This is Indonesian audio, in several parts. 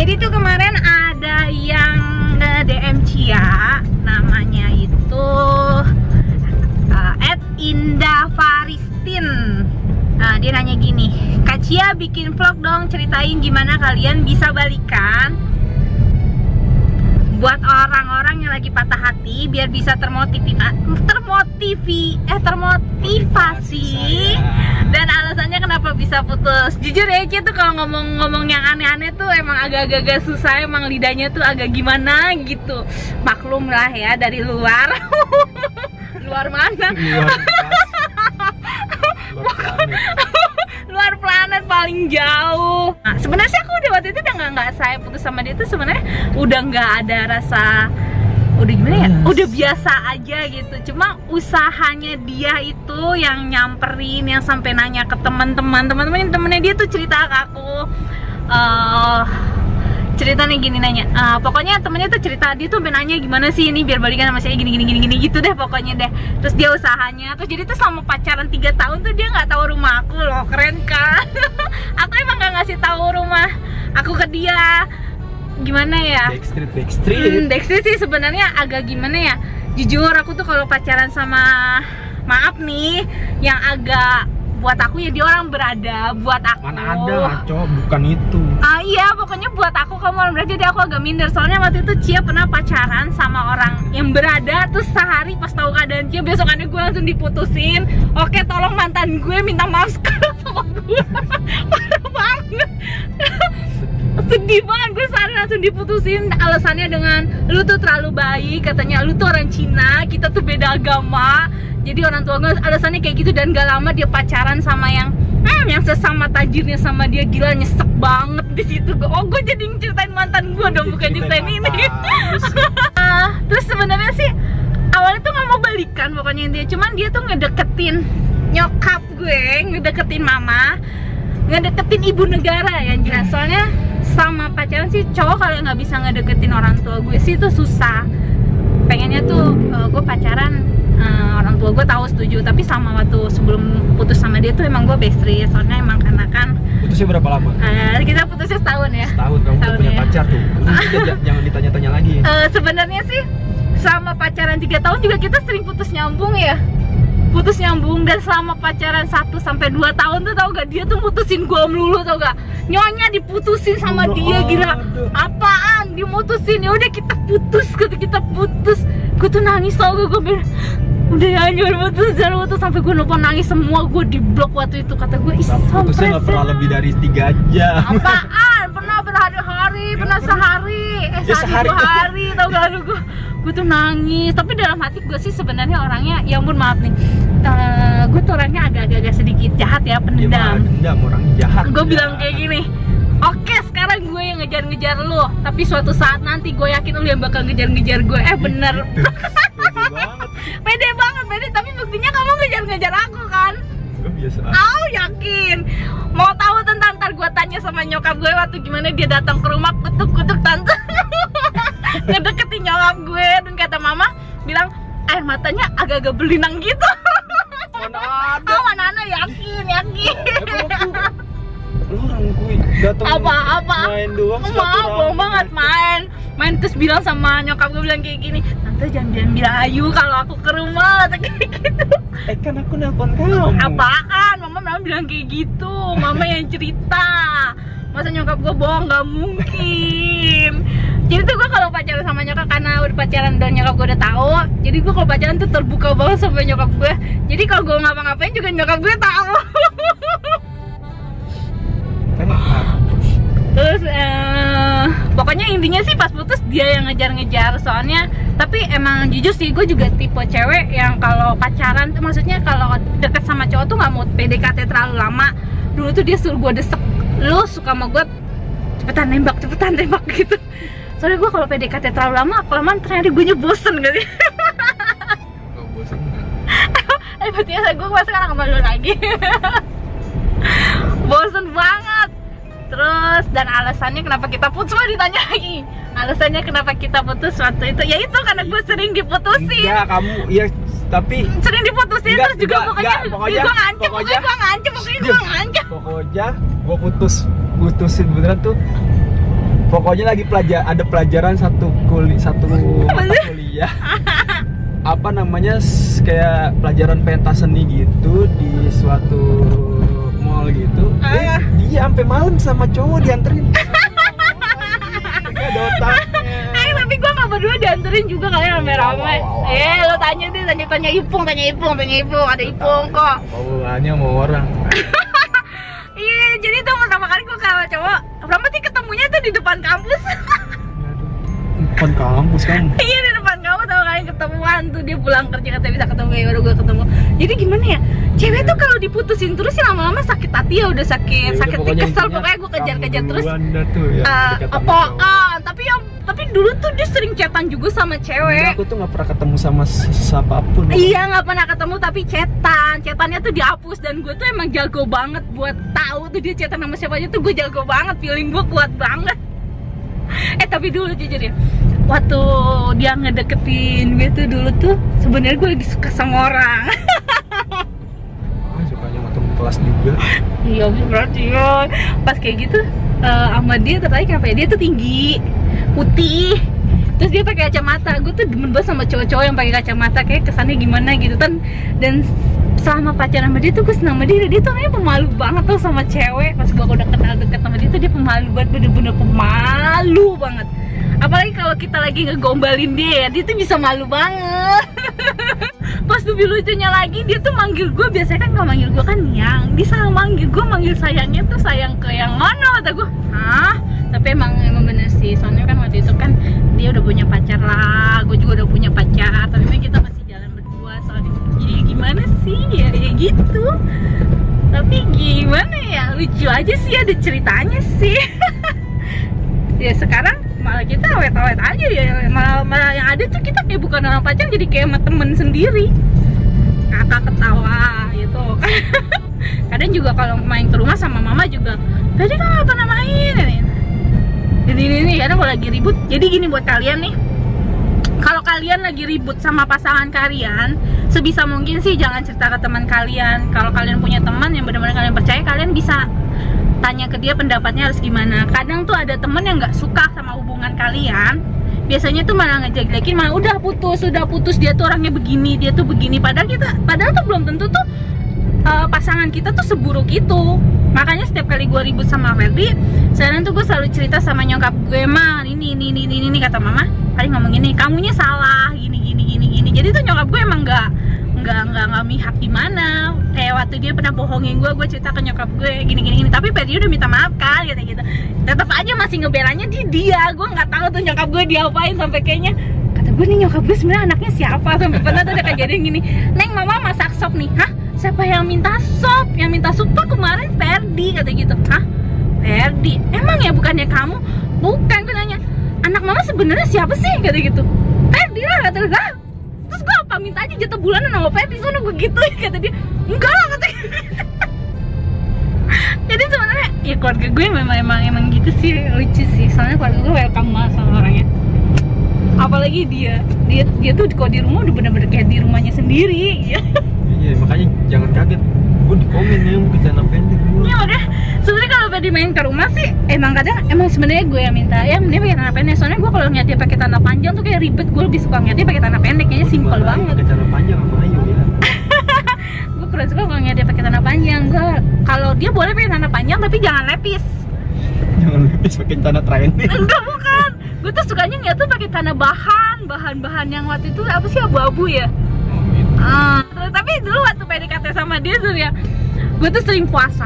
Jadi tuh kemarin ada yang DM Cia, namanya itu @indafaristin. Nah, dia nanya gini, Kak Cia bikin vlog dong, ceritain gimana kalian bisa balikan buat orang-orang yang lagi patah hati biar bisa termotivasi dan alasannya kenapa bisa putus. Jujur ya Cia tuh kalau ngomong yang aneh-aneh tuh emang agak-agak susah, emang lidahnya tuh agak gimana gitu. Maklum lah ya dari luar. Luar mana? Luar planet paling jauh. Nah, sebenarnya sih aku udah waktu itu udah nggak saya putus sama dia tuh sebenarnya udah nggak ada rasa, udah gimana ya, udah biasa aja gitu. Cuma usahanya dia itu yang nyamperin, yang sampai nanya ke temennya dia tuh cerita ke aku. Ceritanya gini, nanya pokoknya temennya tuh cerita, dia tuh nanya gimana sih ini biar balikan sama saya gini gitu deh pokoknya deh. Terus dia usahanya, terus jadi tuh selama pacaran 3 tahun tuh dia nggak tahu rumah aku loh, keren kan? Aku emang nggak ngasih tahu rumah aku ke dia. Gimana ya? Backstreet sih sebenarnya agak gimana ya? Jujur aku tuh kalau pacaran sama, maaf nih, yang agak buat aku ya dia orang berada, buat aku. Mana ada, cowok bukan itu. Iya, pokoknya buat aku kamu orang berada, jadi aku agak minder. Soalnya waktu itu Cia pernah pacaran sama orang yang berada, terus sehari pas tahu keadaan Cia, besokannya gue langsung diputusin. Oke, tolong mantan gue minta maaf sekarang sama gue. Parah banget. Sedih banget, gue sehari langsung diputusin. Alasannya dengan lu tuh terlalu baik, katanya lu tuh orang Cina, kita tuh beda agama. Jadi orang tua gue alasannya kayak gitu, dan gak lama dia pacaran sama yang sesama tajirnya sama dia. Gila, nyesek banget di situ. Gue jadi ceritain mantan gue dong, bukan ceritain ini. Terus sebenarnya sih awalnya tuh nggak mau balikan pokoknya intinya. Cuman dia tuh ngedeketin nyokap gue, ngedeketin mama, ngedeketin ibu negara yang jelas. Soalnya sama pacaran sih cowok kalau nggak bisa ngedeketin orang tua gue sih itu susah. Pengennya tuh gue pacaran, orang tua gue tahu setuju, tapi sama waktu sebelum putus sama dia tuh emang gue bestri. Soalnya emang karena kan putusnya berapa lama? Kita putusnya setahun ya. Setahun, kamu udah punya pacar tuh. Jangan ditanya-tanya lagi. Sebenarnya sih sama pacaran 3 tahun juga kita sering putus nyambung ya. Putus nyambung, dan selama pacaran 1 sampai 2 tahun tuh tau gak, dia tuh mutusin gue melulu tau gak. Nyonya diputusin sama dia, gila. Apaan dimutusin? Ya udah kita putus, kita putus. Gue tuh nangis tau gak, gue bilang udah ya jangan putus sampai gue lupa nangis semua. Gue di blok waktu itu, kata gue putusnya gak pernah lebih dari 3 jam. Apaan? Pernah berhari-hari, pernah sehari, sehari 2 hari tau gak. Gue tuh nangis, tapi dalam hati gue sih sebenarnya orangnya, ya ampun maaf nih, gue tuh orangnya agak-agak sedikit jahat ya, pendendam. Dendam, orang jahat. Gue bilang kayak gini, oke sekarang gue yang ngejar-ngejar lo, tapi suatu saat nanti gue yakin lo yang bakal ngejar-ngejar gue. Bener. Pede banget, tapi buktinya kamu ngejar-ngejar aku kan? Gue biasa. Yakin. Mau tahu tentang, ntar gue tanya sama nyokap gue waktu gimana dia datang ke rumah kutuk-kutuk tante. Ngedeketin nyokap gue, dan kata mama bilang air matanya agak-agak berlinang gitu. Mana ada? Mana ada, yakin. Lu orang gue datang apa main doang. Bohong banget, main terus bilang sama nyokap gue, bilang kayak gini, tante jangan bilang Ayu kalau aku ke rumah, kayak gitu. Kan aku nelpon kamu. Apaan? Mama bilang kayak gitu, mama yang cerita. Masa nyokap gue bohong? Gak mungkin. Jadi tuh gue kalau pacaran sama nyokap, karena udah pacaran dan nyokap gue udah tahu, jadi gue kalau pacaran tuh terbuka banget sama nyokap gue. Jadi kalau gue ngapa-ngapain juga nyokap gue tahu. Terus pokoknya intinya sih pas putus dia yang ngejar-ngejar. Soalnya, tapi emang jujur sih gue juga tipe cewek yang kalau pacaran tuh, maksudnya kalau deket sama cowok tuh nggak mau PDKT terlalu lama. Dulu tuh dia suruh gue desek, lu suka sama gue cepetan tembak gitu. Soalnya gue kalau PDKT terlalu lama, kelamaan ternyata gue bosen gitu. Bosen. Berarti gue sekarang kembali lagi. Bosen banget. Terus, dan alasannya kenapa kita putus, ditanya lagi. Alasannya kenapa kita putus waktu itu, ya itu karena gue sering diputusin. Ya kamu, ya tapi sering diputusin. Enggak, terus juga pokoknya gue ngancem. Pokoknya gue putusin beneran tuh Pokoknya lagi ada pelajaran satu mata kuliah. Apa namanya, kayak pelajaran pentas seni gitu di suatu mall gitu. Dia sampai malam sama cowok dianterin. Gak ada otaknya. Tapi gue gak berdua dianterin juga kalian rame-rame. Lo tanya deh, tanya Ipung, ada Ipung kok. Hubungannya sama orang. Iya, jadi tuh pertama kali gue sama cowok, pertama sih ketemunya tuh di depan kampus. Depan kampus kan? Iya, di depan kampus sama kali ketemuan tuh, dia pulang kerja katanya bisa ketemu, kayak baru gue ketemu. Jadi gimana ya, cewek tuh kalau diputusin terus sih lama-lama sakit hati ya, udah sakit kesel, pokoknya gue kejar-kejar terus. Tapi dulu tuh dia sering chatan juga sama cewek. Aku tuh nggak pernah ketemu sama siapapun. Iya, nggak pernah ketemu tapi chatannya tuh dihapus, dan gue tuh emang jago banget buat tahu tuh dia chatan sama siapa aja tuh, gue jago banget, feeling gue kuat banget. Tapi dulu jujur ya, waktu dia ngedeketin gue tuh dulu tuh sebenarnya gue lagi suka sama orang. Sukanya sama temen kelas juga. Iya berarti ya. Pas kayak gitu sama dia tertarik apa ya, dia tuh tinggi, putih, terus dia pakai kacamata. Gue tuh demen banget sama cowok-cowok yang pakai kacamata, kayak kesannya gimana gitu kan. Dan selama pacaran sama dia tuh gue senang sama dia tuh orangnya pemalu banget tuh sama cewek. Pas gue udah kenal deket sama dia tuh dia pemalu banget, bener-bener pemalu banget. Apalagi kalau kita lagi ngegombalin dia tuh bisa malu banget. Pas lebih lucunya lagi, dia tuh manggil gue, biasanya kan kalau manggil gue kan yang, dia sama manggil gue, manggil sayangnya tuh sayang ke yang mana, kata gue. Hah? Tapi emang bener sih, soalnya kan waktu itu kan dia udah punya pacar lah, gue juga udah punya pacar, tapi kan kita masih jalan berdua soalnya. Jadi gimana sih ya, kayak gitu. Tapi gimana ya, lucu aja sih, ada ceritanya sih. Ya sekarang malah kita awet-awet aja ya, malah yang ada tuh kita kayak bukan orang pacar, jadi kayak sama temen sendiri, kakak ketawa gitu. Kadang juga kalau main ke rumah sama mama juga, tadi kan apa main ini kadang kalau lagi ribut. Jadi gini buat kalian nih, kalau kalian lagi ribut sama pasangan kalian, sebisa mungkin sih jangan cerita ke teman kalian. Kalau kalian punya teman yang benar-benar kalian percaya, kalian bisa tanya ke dia pendapatnya harus gimana. Kadang tuh ada temen yang nggak suka sama hubungan kalian, biasanya tuh malah ngejek-jekin, malah udah putus, dia tuh orangnya begini, dia tuh begini. Padahal tuh belum tentu tuh pasangan kita tuh seburuk itu. Makanya setiap kali gue ribut sama Ferdi, sekarang tuh gue selalu cerita sama nyokap gue, mah ini kata mama, paling ngomong gini, kamunya salah, gini. Jadi tuh nyokap gue emang nggak mihak gimana. Kayak waktu dia pernah bohongin gue cerita ke nyokap gue gini. Tapi Ferdi udah minta maaf kan, gitu. Tetap aja masih ngebelanya dia. Gue nggak tahu tuh nyokap gue diapain sampai kayaknya kata gue nih, nyokap gue sebenarnya anaknya siapa. Sampai pernah tuh ada kejadian gini, Neng, mama masak sop nih. Hah? Siapa yang minta sop? Yang minta sop tuh kemarin Ferdi, kata gitu. Hah? Ferdi? Emang ya bukannya kamu? Bukan, gue nanya. Anak mama sebenarnya siapa sih? Kata gitu. Ferdi lah, kata gue. Terus gue apa, minta aja jatah bulanan sama Ferdi, soalnya gue gitu. Kata dia, enggak lah, kata gitu. Jadi sebenarnya ya keluarga gue memang gitu sih, lucu sih. Soalnya keluarga gue welcome banget sama orangnya. Apalagi dia tuh kalau di rumah udah bener-bener kayak di rumahnya sendiri. Iya, makanya jangan kaget. Gue di komen yang pakai celana pendek. Ya udah, sebenarnya kalau Ferdi main ke rumah sih emang sebenarnya gue yang minta ya dia pakai celana pendek. Soalnya gue kalau ngeliat dia pakai celana panjang tuh kayak ribet, gue lebih suka ngeliat dia pakai celana pendek, kayaknya simpel banget. Pakai celana panjang sama Ayu ya. Gue kurang suka kalau ngeliat dia pakai celana panjang. Kalau dia boleh pakai celana panjang tapi jangan lepis. Jangan lepis, pakai celana training. Enggak, bukan. Gue tuh sukanya ngeliat tuh pakai celana bahan yang waktu itu apa sih, abu-abu ya. Tapi dulu waktu PDKT sama dia tuh ya, gue tuh sering puasa.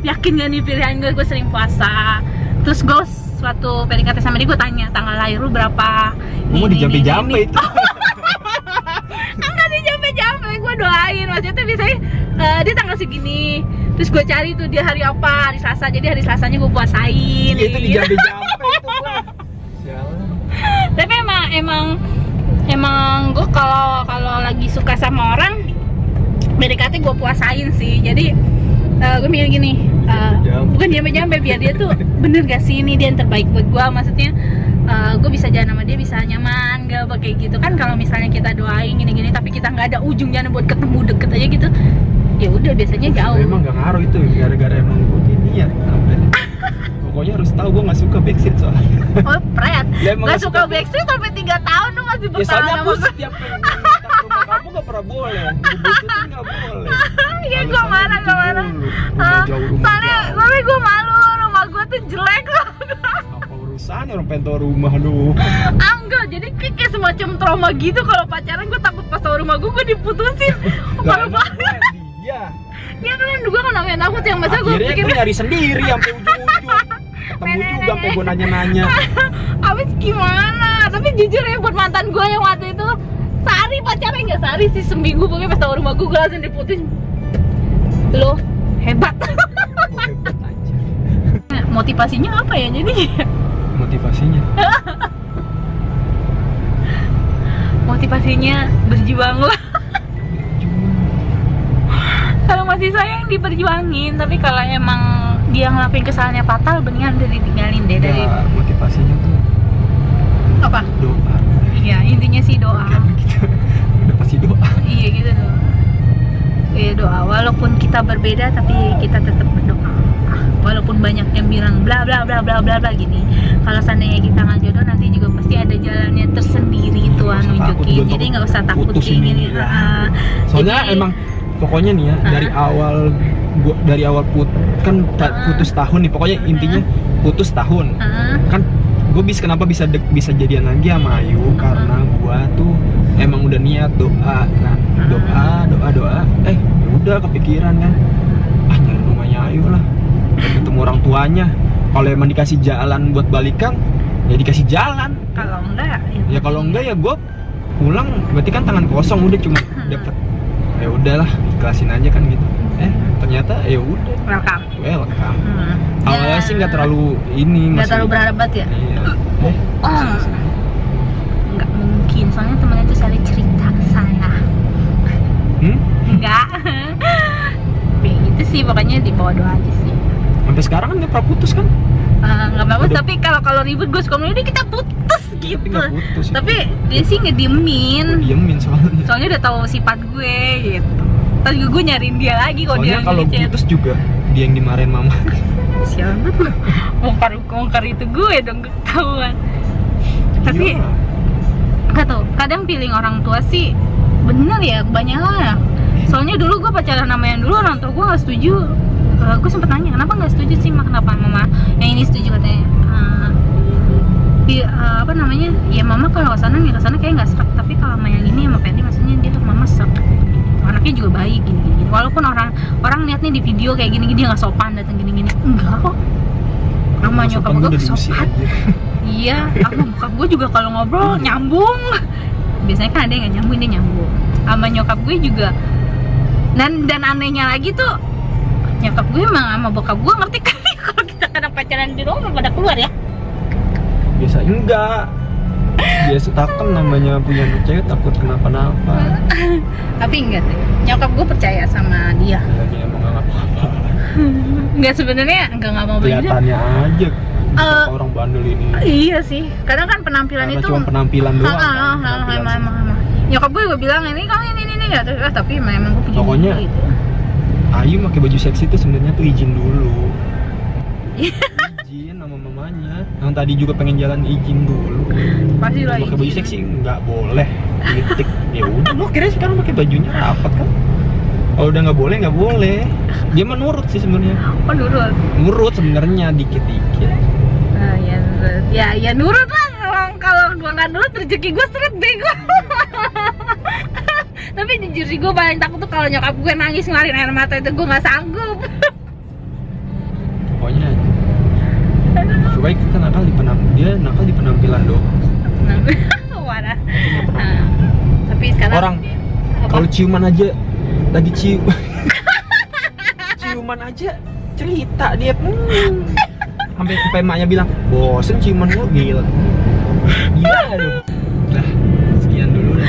Yakin gak nih pilihan gue sering puasa. Terus gue suatu PDKT sama dia, gue tanya tanggal lahir lu berapa. Mau dijampe-jampe itu. Enggak dijampe-jampe, gue doain. Maksudnya tuh biasanya dia tanggal segini, terus gue cari tuh dia hari apa, hari Selasa. Jadi hari Selasanya gue puasain. Itu dijampe-jampe itu gue. Tapi emang gue kalau lagi suka sama orang, PDKT gue puasain sih. Jadi gue mikir gini, bukan jampe-jampe, biar dia tuh bener gak sih ini dia yang terbaik buat gue. Maksudnya gue bisa jalan sama dia, bisa nyaman, gak pakai gitu kan. Kalau misalnya kita doain gini-gini tapi kita nggak ada ujungnya buat ketemu deket aja gitu, ya udah biasanya jauh. Emang gak ngaruh itu, gara-gara emang gue niat. nggak suka Backstreet soalnya. Oh, Pret. Dia emang Gak nggak suka suka Backstreet sampai 3 tahun lu masih Ya bertahan soalnya sama aku gue. setiap pengen datang ke rumah kamu gak pernah boleh. Ngebututin gak boleh. Iya, gue Alasannya marah, gitu gue marah. dulu. Rumah jauh, rumah Soalnya, jauh. tapi gue malu, rumah gue tuh jelek loh. Apa urusannya orang pengen tahu rumah lu? Enggak, jadi kayak semacam trauma gitu kalau pacaran. Gue takut pas tau rumah gue diputusin. Lah Malu emang banget. Iya. Ya kan gue kan namanya takut yang masa gue Akhirnya pikir gue nyari sendiri sampai ujung-ujung. Ketemu juga sampai gue nanya-nanya. abis gimana. Tapi jujur ya buat mantan gue yang waktu itu sehari pacaran, nggak sehari sih, seminggu pokoknya pas tau rumah gue langsung diputusin. Lo hebat. Oh, hebat aja. Motivasinya apa ya jadi? Motivasinya Motivasinya berjuang lah. Kalau masih sayang diperjuangin, tapi kalau emang dia ngelakuin kesalahannya fatal, mendingan udah ditinggalin deh dari ya, motivasinya tuh apa? doa. Iya, intinya sih doa. Kan gitu. Udah pasti doa. Iya gitu loh. Iya, doa. Walaupun kita berbeda tapi kita tetap berdoa. Walaupun banyak yang bilang bla bla bla bla bla bla gini. Kalau seandainya kita nggak jodoh, nanti juga pasti ada jalannya tersendiri Tuhan nunjukin. Jadi nggak usah takut gini. Soalnya Jadi, emang pokoknya nih ya dari awal putus tahun nih, pokoknya intinya putus tahun kan gue kenapa bisa jadian lagi sama Ayu karena gue tuh emang udah niat doa kan, doa ya udah kepikiran kan, nyari rumahnya Ayu lah, ketemu orang tuanya, kalau emang dikasih jalan buat balikan ya dikasih jalan, kalau enggak ya kalau enggak ya gue pulang, berarti kan tangan kosong, udah cuma dapet ya udahlah ikhlasin aja kan gitu. Ternyata ya udah welcome. Awalnya sih nggak terlalu nggak terlalu berharap banget ya. Iya. Nggak mungkin, soalnya temennya tuh selalu cerita ke saya. Enggak. Kayak gitu sih, pokoknya dibawa doa aja sih. Sampai sekarang kan nggak pernah putus kan? Nggak apa-apa, tapi kalau ribut gue suka ngomong, kita putus gitu. Tapi nggak putus. Tapi dia sih ngediemin. Diemin Soalnya udah tahu sifat gue gitu. Tadi gue nyariin dia lagi kok dia. Soalnya kalau putus juga dia yang dimarahin mama. Siapa tuh? Ngongkar itu gue dong, ketahuan. Tapi nggak tahu, kadang feeling orang tua sih bener ya kebanyakan. Soalnya dulu gue pacaran sama yang dulu, orang tua gue nggak setuju. Gue sempet nanya kenapa nggak setuju sih, kenapa mama yang ini setuju, katanya apa namanya, ya mama kalau kesana kayak nggak serak, tapi kalau sama yang ini sama Fendi maksudnya dia tuh mama serak, anaknya juga baik gini. Walaupun orang liatnya di video kayak gini dia nggak sopan, datang gini enggak kok. Sama nyokap gue sopan. Iya, sama bokap gue juga kalau ngobrol nyambung. Biasanya kan ada yang nggak nyambung, dia nyambung. Sama nyokap gue juga. Dan anehnya lagi tuh, nyokap gue emang sama bokap gue ngerti kali kalau kita kadang pacaran di rumah pada keluar ya. Biasa enggak. Biasa takut namanya punya anak cewek, takut kenapa-napa. Tapi enggak deh, nyokap gue percaya sama dia. Ya dia emang nggak apa-apa. Enggak, sebenarnya enggak mau beli. Kelihatannya aja orang bandel ini. Iya sih, kadang kan penampilan karena itu cuma penampilan doang kan. Nyokap gue juga bilang ini ya, tapi memang gue punya pokoknya gitu. Ayu pakai baju seksi itu sebenarnya tuh izin dulu. Izin sama mamanya. Yang tadi juga pengen jalan izin dulu. Pasti lah pakai baju seksi nggak boleh. Kritik. Ya udah, lo kira sekarang pakai bajunya rapat kan? Kalau udah nggak boleh. Dia menurut sih sebenarnya. Oh, nurut. Nurut sebenarnya dikit-dikit. Ya nurut lah. Kalau gua nggak nurut, rezeki gua seret deh gua. Tapi jujur sih gue paling takut tuh kalau nyokap gue nangis ngeluarin air mata, itu gue nggak sanggup. Pokoknya supaya kita nakal di penampilan doang. Wadah. Tapi sekarang orang kalau ciuman aja lagi ciuman aja cerita dia sampai emaknya bilang bosen ciuman lo, gila. Aduh. Nah, sekian dulu dah.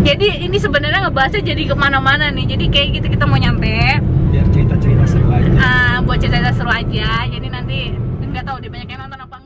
Jadi ini sebenarnya ngebahasnya jadi kemana-mana nih. Jadi kayak kita mau nyampe biar cerita seru aja. Buat cerita seru aja. Jadi nanti nggak tahu dia banyak yang nonton apa.